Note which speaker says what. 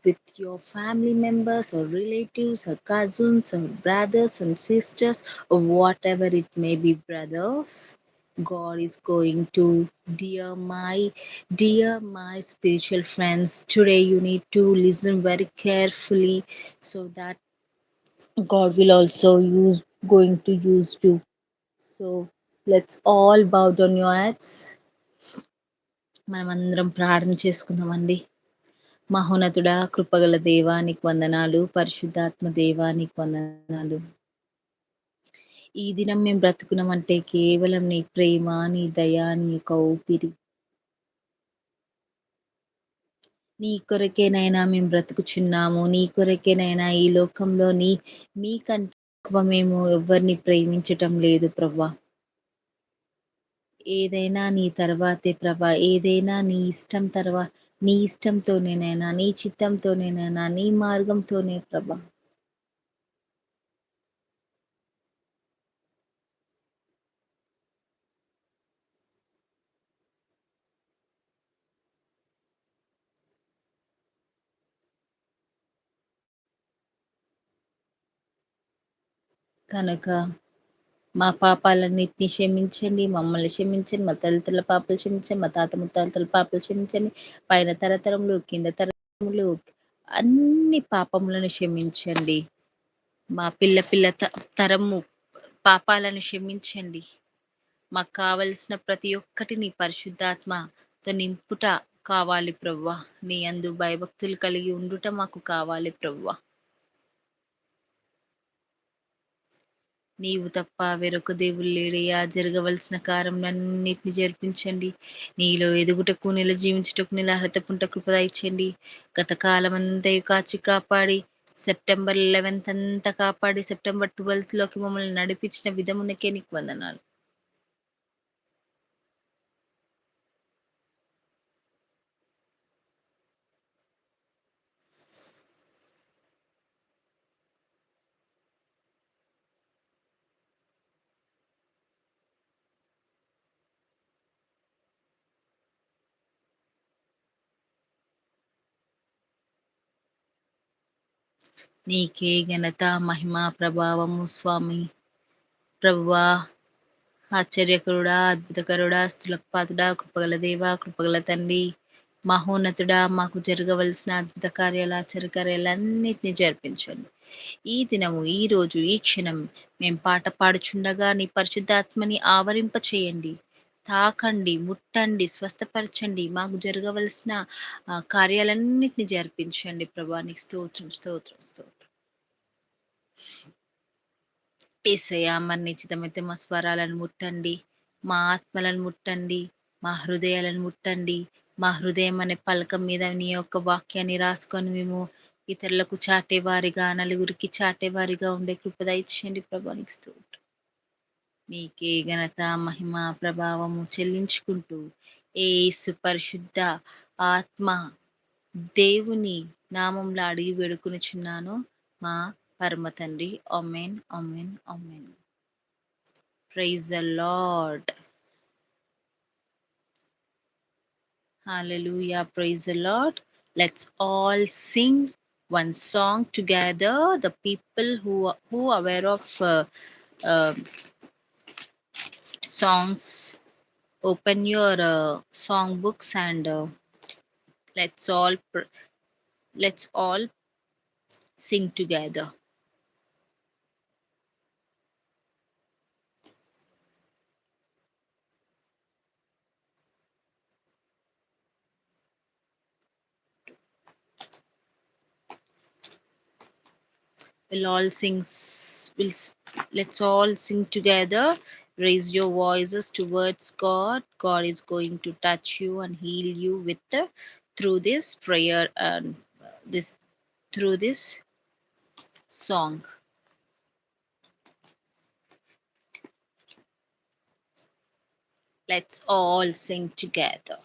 Speaker 1: with your family members or relatives or cousins or brothers and sisters or whatever it may be, brothers. God is going to, dear my spiritual friends, today you need to listen very carefully so that God will also going to use you. So let's all bow down your heads. మనమందరం ప్రార్థన చేసుకుందామండి. మహోన్నతుడా, కృపగల దేవా నీకు వందనాలు, పరిశుద్ధాత్మ దేవా నీకు వందనాలు. ఈ దినం మేము బ్రతుకున్నామంటే కేవలం నీ ప్రేమ, నీ దయ, నీ యొక్క ఊపిరి. నీ కొరకేనైనా మేము బ్రతుకుచున్నాము. నీ కొరకేనైనా ఈ లోకంలో మీకంటే ఎక్కువ మేము ఎవ్వరిని ప్రేమించటం లేదు ప్రభా. ఏదైనా నీ తర్వాతే ప్రభా. ఏదైనా నీ ఇష్టం నీ ఇష్టంతోనేనైనా, నీ చిత్తంతోనేనైనా, నీ మార్గంతోనే ప్రభా. కనుక మా పాపాలన్నిటిని క్షమించండి. మమ్మల్ని క్షమించండి. మా తల్లిదండ్రుల పాపాలు క్షమించండి. మా తాత ముత్తాతల పాపాలు క్షమించండి. పైన తరతరములు, కింద తరతరములు అన్ని పాపములను క్షమించండి. మా పిల్ల తరము పాపాలను క్షమించండి. మాకు కావలసిన ప్రతి ఒక్కటి నీ పరిశుద్ధాత్మతో నింపుట కావాలి ప్రవ్వా. నీ యందు భయభక్తులు కలిగి ఉండుట మాకు కావాలి ప్రవ్వా. నీవు తప్ప వేరొక దేవుడు లేడయ్యా. జరగవలసిన కార్యములన్నిటిని జరిపించండి. నీలో ఎదుగుటకు, నెల జీవించుటకు, నెల అర్హత పుంట కృప దయచేయండి. గత కాలమంతా కాచి కాపాడి సెప్టెంబర్ 11th అంతా కాపాడి సెప్టెంబర్ 12th లోకి మమ్మల్ని నడిపించిన విధమునకే నీకు వందనాలు. నీకే ఘనత, మహిమ, ప్రభావము స్వామి. ప్రభువా, ఆశ్చర్యకరుడా, అద్భుతకరుడా, స్థులకు పాతుడా, కృపగల దేవా, కృపగల తండ్రి, మహోన్నతుడా, మాకు జరగవలసిన అద్భుత కార్యాలు, ఆశ్చర్యకార్యాలన్నిటినీ జరిపించండి. ఈ దినము, ఈ రోజు, ఈ క్షణం మేము పాట పాడుచుండగా నీ పరిశుద్ధాత్మని ఆవరింప చేయండి. తాకండి, ముట్టండి, స్వస్థపరచండి. మాకు జరగవలసిన కార్యాలన్నిటిని జరిపించండి. ప్రభా నీకు స్తోత్రం, స్తోత్రం, స్తోత్రం. యేసయ్యా, మరి నిశ్చితమైతే మా స్వరాలను ముట్టండి, మా ఆత్మలను ముట్టండి, మా హృదయాలను ముట్టండి. మా హృదయం అనే పలకం మీద నీ యొక్క వాక్యాన్ని రాసుకొని మేము ఇతరులకు చాటేవారిగా, నలుగురికి చాటేవారిగా ఉండే కృప దయచేయండి ప్రభా. నీకు స్తోత్రం. మీకే ఘనత, మహిమ, ప్రభావము చెల్లించుకుంటూ యేసు పరిశుద్ధ ఆత్మ దేవుని నామంలో అడిగి వేడుకొనుచున్నాను మా పరమ తండ్రి. ఆమేన్, ఆమేన్, ఆమేన్. Praise the Lord. Hallelujah. Praise the Lord. Let's all sing one song together. The people who are aware of uh, songs, open your song books and let's all let's all sing together. We'll all sing. Let's all sing together. Raise your voices towards God. God is going to touch you and heal you with through this prayer and this through this song. Let's all sing together.